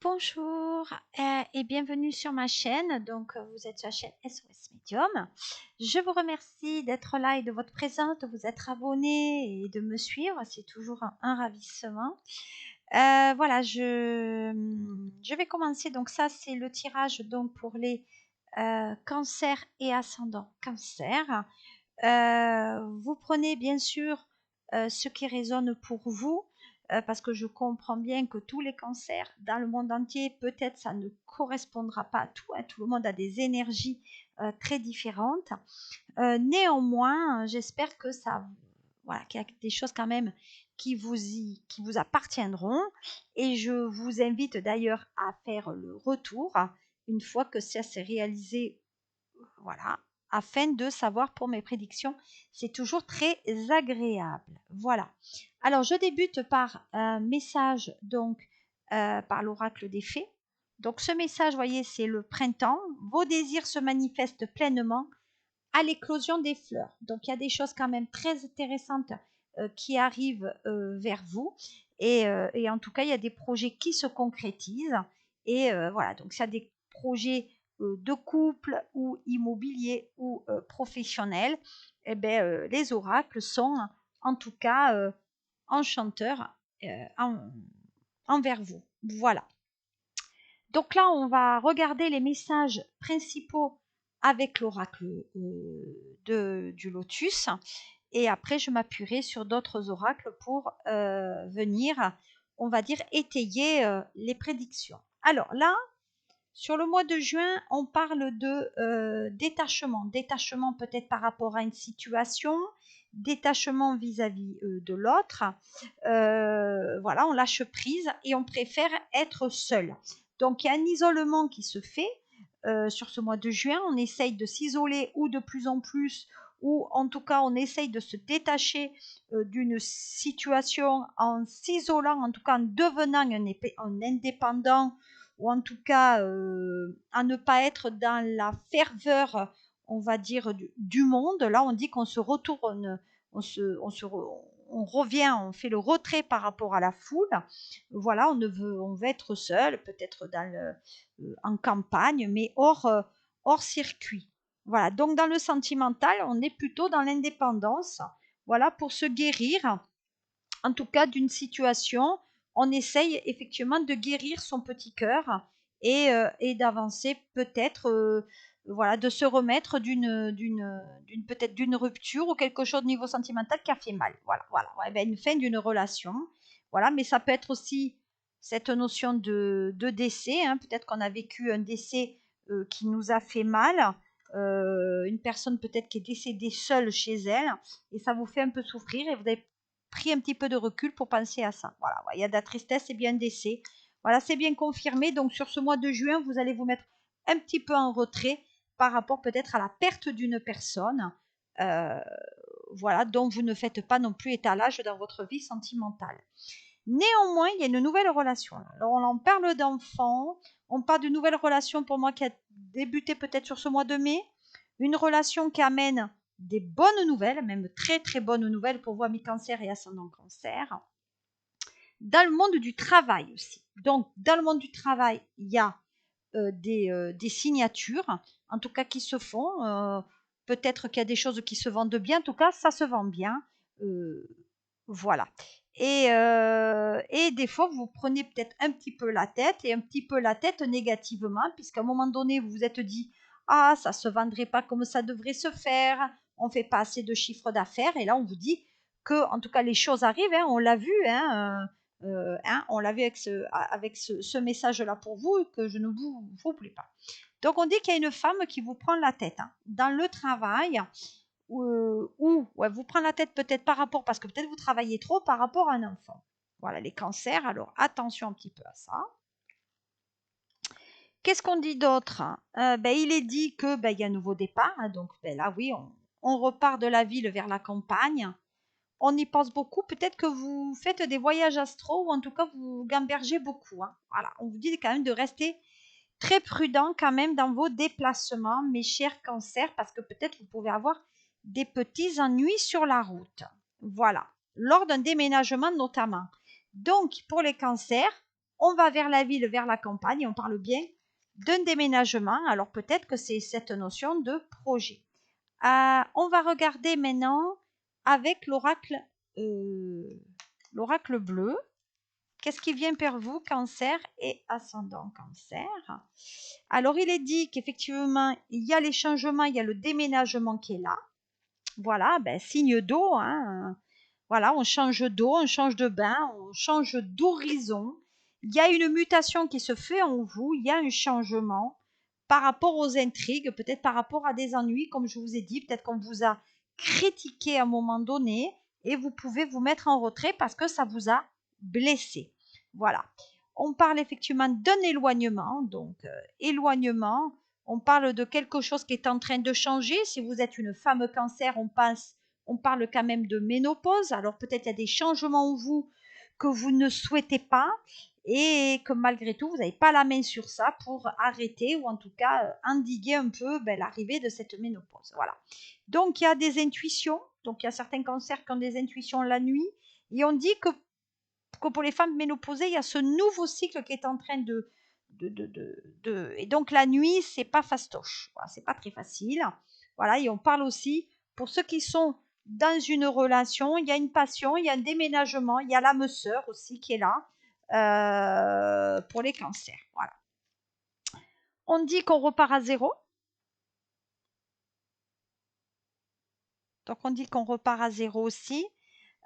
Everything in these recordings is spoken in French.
Bonjour et bienvenue sur ma chaîne. Donc, vous êtes sur la chaîne SOS Medium. Je vous remercie d'être là et de votre présence, de vous être abonné et de me suivre. C'est toujours un ravissement. Voilà, je vais commencer. Donc, ça, c'est le tirage donc, pour les cancers et ascendants cancer. Vous prenez bien sûr ce qui résonne pour vous, parce que je comprends bien que tous les cancers dans le monde entier, peut-être ça ne correspondra pas à tout, hein, tout le monde a des énergies très différentes. Néanmoins, j'espère que ça, voilà, qu'il y a des choses quand même qui vous appartiendront, et je vous invite d'ailleurs à faire le retour une fois que ça s'est réalisé, voilà, afin de savoir pour mes prédictions. C'est toujours très agréable. Voilà. Alors, je débute par un message, donc, par l'oracle des fées. Donc, ce message, vous voyez, c'est le printemps. Vos désirs se manifestent pleinement à l'éclosion des fleurs. Donc, il y a des choses quand même très intéressantes qui arrivent vers vous. Et en tout cas, il y a des projets qui se concrétisent. Et voilà, donc, il y a des projets de couple ou immobilier ou professionnel. Eh ben, les oracles sont en tout cas enchanteurs envers vous. Voilà. Donc là, on va regarder les messages principaux avec l'oracle du lotus. Et après, je m'appuierai sur d'autres oracles pour venir, on va dire, étayer les prédictions. Alors là, sur le mois de juin, on parle de détachement. Détachement peut-être par rapport à une situation, détachement vis-à-vis de l'autre. Voilà, on lâche prise et on préfère être seul. Donc il y a un isolement qui se fait sur ce mois de juin. On essaye de s'isoler ou de plus en plus, ou en tout cas on essaye de se détacher d'une situation en s'isolant, en tout cas en devenant un indépendant, ou en tout cas à ne pas être dans la ferveur, on va dire, du monde. Là, on dit qu'on se retourne, on revient, on fait le retrait par rapport à la foule. Voilà, on veut être seul, peut-être en campagne, mais hors circuit. Voilà, donc dans le sentimental, on est plutôt dans l'indépendance. Voilà, pour se guérir, en tout cas d'une situation, on essaye effectivement de guérir son petit cœur et d'avancer peut-être, voilà, de se remettre peut-être d'une rupture ou quelque chose au niveau sentimental qui a fait mal. Voilà, voilà, ouais, ben une fin d'une relation. Voilà, mais ça peut être aussi cette notion de décès, hein. Peut-être qu'on a vécu un décès qui nous a fait mal. Une personne peut-être qui est décédée seule chez elle, et ça vous fait un peu souffrir, et vous avez pris un petit peu de recul pour penser à ça. Voilà, il y a de la tristesse et bien un décès. Voilà, c'est bien confirmé. Donc sur ce mois de juin, vous allez vous mettre un petit peu en retrait par rapport peut-être à la perte d'une personne, euh, voilà, dont vous ne faites pas non plus étalage dans votre vie sentimentale. Néanmoins, il y a une nouvelle relation. Alors on en parle d'enfants, on parle d'une nouvelle relation pour moi qui a débuté peut-être sur ce mois de mai, une relation qui amène des bonnes nouvelles, même très très bonnes nouvelles pour vous, amis cancer et ascendant cancer. Dans le monde du travail aussi. Donc, dans le monde du travail, il y a des signatures, en tout cas qui se font. Peut-être qu'il y a des choses qui se vendent bien, en tout cas, ça se vend bien. Voilà. Et des fois, vous prenez peut-être un petit peu la tête, et un petit peu la tête négativement, puisqu'à un moment donné, vous vous êtes dit, ah, ça se vendrait pas comme ça devrait se faire, on fait pas assez de chiffre d'affaires, et là, on vous dit que, en tout cas, les choses arrivent, hein, on l'a vu, hein, on l'a vu avec ce message-là pour vous, que je ne vous oublie pas. Donc, on dit qu'il y a une femme qui vous prend la tête, hein, dans le travail, ou ouais, vous prend la tête peut-être par rapport, parce que peut-être vous travaillez trop par rapport à un enfant. Voilà, les cancers, alors attention un petit peu à ça. Qu'est-ce qu'on dit d'autre? Ben, il est dit que ben, il y a un nouveau départ, hein, donc ben, là oui, on repart de la ville vers la campagne. On y pense beaucoup. Peut-être que vous faites des voyages astro, ou en tout cas vous gambergez beaucoup, hein. Voilà, on vous dit quand même de rester très prudent quand même dans vos déplacements, mes chers cancers, parce que peut-être vous pouvez avoir des petits ennuis sur la route. Voilà, lors d'un déménagement notamment. Donc, pour les cancers, on va vers la ville, vers la campagne, on parle bien d'un déménagement. Alors peut-être que c'est cette notion de projet. On va regarder maintenant avec l'oracle bleu. Qu'est-ce qui vient vers vous, Cancer et ascendant Cancer? Alors, il est dit qu'effectivement, il y a les changements, il y a le déménagement qui est là. Voilà, ben, signe d'eau. Hein. Voilà, on change d'eau, on change de bain, on change d'horizon. Il y a une mutation qui se fait en vous, il y a un changement par rapport aux intrigues, peut-être par rapport à des ennuis, comme je vous ai dit, peut-être qu'on vous a critiqué à un moment donné et vous pouvez vous mettre en retrait parce que ça vous a blessé. Voilà. On parle effectivement d'un éloignement, donc éloignement, on parle de quelque chose qui est en train de changer. Si vous êtes une femme Cancer, on parle quand même de ménopause. Alors peut-être il y a des changements en vous que vous ne souhaitez pas et que malgré tout, vous n'avez pas la main sur ça pour arrêter ou en tout cas endiguer un peu l'arrivée de cette ménopause. Voilà. Donc il y a des intuitions. Donc il y a certains cancers qui ont des intuitions la nuit. Et on dit que pour les femmes ménopausées, il y a ce nouveau cycle qui est en train et donc la nuit, c'est pas fastoche. Voilà, c'est pas très facile. Voilà, et on parle aussi pour ceux qui sont dans une relation, il y a une passion, il y a un déménagement, il y a l'âme sœur aussi qui est là pour les cancers. Voilà. On dit qu'on repart à zéro. Donc on dit qu'on repart à zéro aussi.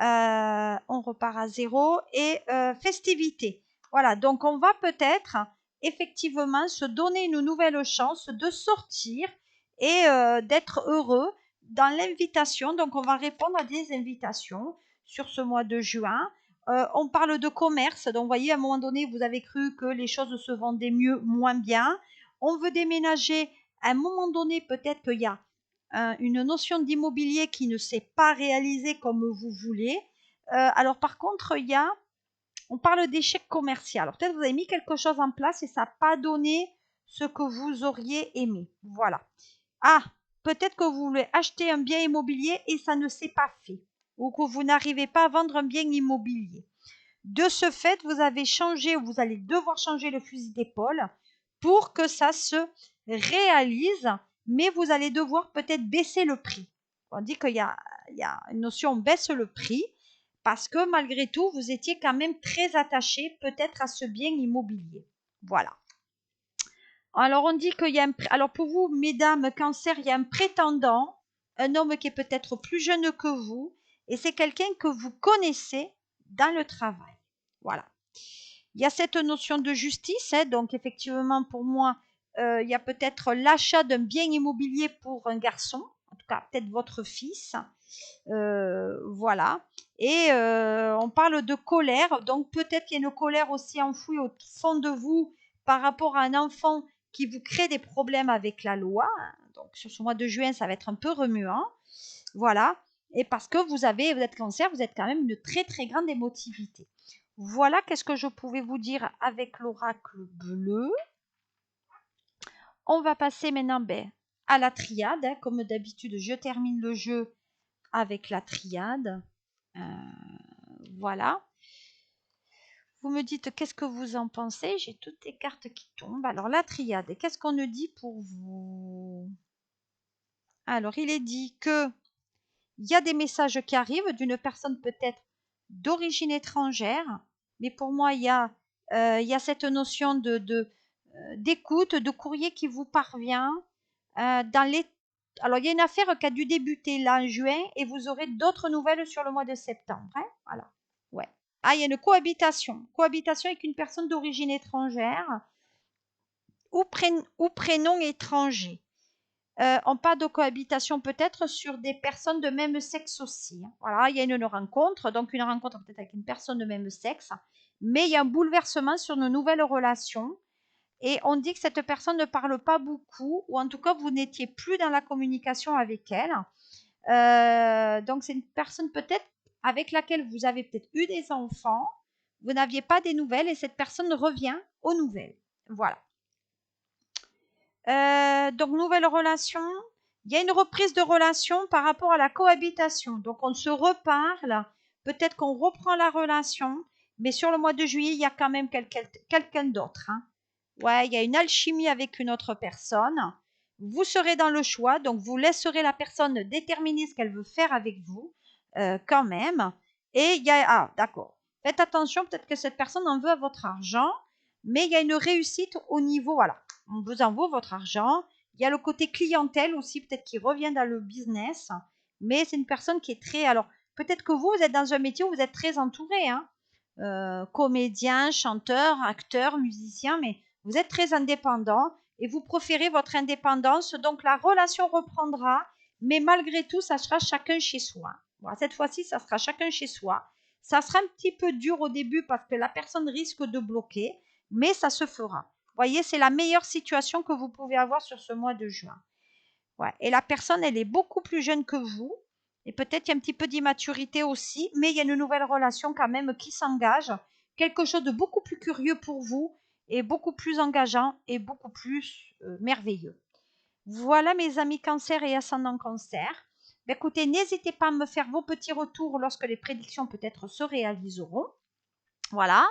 On repart à zéro et festivité. Voilà, donc on va peut-être effectivement se donner une nouvelle chance de sortir et d'être heureux dans l'invitation. Donc on va répondre à des invitations sur ce mois de juin. On parle de commerce, donc vous voyez, à un moment donné, vous avez cru que les choses se vendaient mieux, moins bien. On veut déménager, à un moment donné, peut-être qu'il y a une notion d'immobilier qui ne s'est pas réalisée comme vous voulez. Alors par contre, on parle d'échec commercial. Alors peut-être vous avez mis quelque chose en place et ça n'a pas donné ce que vous auriez aimé. Voilà. Ah, peut-être que vous voulez acheter un bien immobilier et ça ne s'est pas fait. Ou que vous n'arrivez pas à vendre un bien immobilier. De ce fait, vous avez changé ou vous allez devoir changer le fusil d'épaule pour que ça se réalise, mais vous allez devoir peut-être baisser le prix. On dit qu'il y a une notion baisse le prix parce que malgré tout, vous étiez quand même très attaché peut-être à ce bien immobilier. Voilà. Alors on dit qu'il y a alors pour vous, mesdames Cancer, il y a un prétendant, un homme qui est peut-être plus jeune que vous, et c'est quelqu'un que vous connaissez dans le travail. Voilà. Il y a cette notion de justice, hein, donc effectivement pour moi, il y a peut-être l'achat d'un bien immobilier pour un garçon, en tout cas peut-être votre fils. Voilà. Et on parle de colère, donc peut-être qu'il y a une colère aussi enfouie au fond de vous par rapport à un enfant qui vous crée des problèmes avec la loi. Donc sur ce mois de juin, ça va être un peu remuant. Voilà. Et parce que vous êtes Cancer, vous êtes quand même une très très grande émotivité. Voilà qu'est-ce que je pouvais vous dire avec l'oracle bleu. On va passer maintenant à la triade. Hein. Comme d'habitude, je termine le jeu avec la triade. Voilà. Vous me dites qu'est-ce que vous en pensez. J'ai toutes les cartes qui tombent. Alors la triade, qu'est-ce qu'on nous dit pour vous? Alors il est dit que il y a des messages qui arrivent d'une personne peut-être d'origine étrangère, mais pour moi il y a cette notion d'écoute, de courrier qui vous parvient dans les. Alors il y a une affaire qui a dû débuter là en juin et vous aurez d'autres nouvelles sur le mois de septembre. Hein, voilà. Ouais. Ah, il y a une cohabitation. Cohabitation avec une personne d'origine étrangère ou prénom étranger. On parle de cohabitation peut-être sur des personnes de même sexe aussi. Hein. Voilà, il y a une rencontre, donc une rencontre peut-être avec une personne de même sexe, mais il y a un bouleversement sur nos nouvelles relations. Et on dit que cette personne ne parle pas beaucoup, ou en tout cas, vous n'étiez plus dans la communication avec elle. Donc, c'est une personne peut-être avec laquelle vous avez peut-être eu des enfants, vous n'aviez pas des nouvelles et cette personne revient aux nouvelles. Voilà. Donc, nouvelle relation. Il y a une reprise de relation par rapport à la cohabitation. Donc, on se reparle. Peut-être qu'on reprend la relation. Mais sur le mois de juillet, il y a quand même quelqu'un d'autre, hein. Ouais, il y a une alchimie avec une autre personne. Vous serez dans le choix, donc vous laisserez la personne déterminer ce qu'elle veut faire avec vous, quand même. Et il y a, ah, d'accord. Faites attention, peut-être que cette personne en veut à votre argent, mais il y a une réussite au niveau, voilà. On vous envoie votre argent. Il y a le côté clientèle aussi, peut-être qui revient dans le business, mais c'est une personne qui est très, alors, peut-être que vous êtes dans un métier où vous êtes très entouré, hein, comédien, chanteur, acteur, musicien, mais vous êtes très indépendant et vous préférez votre indépendance, donc la relation reprendra, mais malgré tout, ça sera chacun chez soi. Voilà, cette fois-ci, ça sera chacun chez soi. Ça sera un petit peu dur au début parce que la personne risque de bloquer, mais ça se fera. Vous voyez, c'est la meilleure situation que vous pouvez avoir sur ce mois de juin. Ouais. Et la personne, elle est beaucoup plus jeune que vous. Et peut-être il y a un petit peu d'immaturité aussi, mais il y a une nouvelle relation quand même qui s'engage. Quelque chose de beaucoup plus curieux pour vous et beaucoup plus engageant et beaucoup plus merveilleux. Voilà mes amis cancer et ascendant cancer. Ben, écoutez, n'hésitez pas à me faire vos petits retours lorsque les prédictions peut-être se réaliseront. Voilà.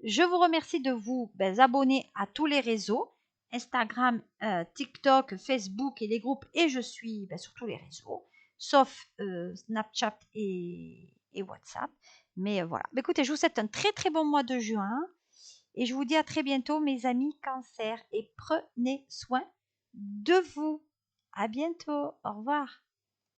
Je vous remercie de vous abonner à tous les réseaux, Instagram, TikTok, Facebook et les groupes, et je suis sur tous les réseaux, sauf Snapchat et WhatsApp. Mais voilà. Écoutez, je vous souhaite un très très bon mois de juin et je vous dis à très bientôt mes amis cancer et prenez soin de vous. À bientôt. Au revoir.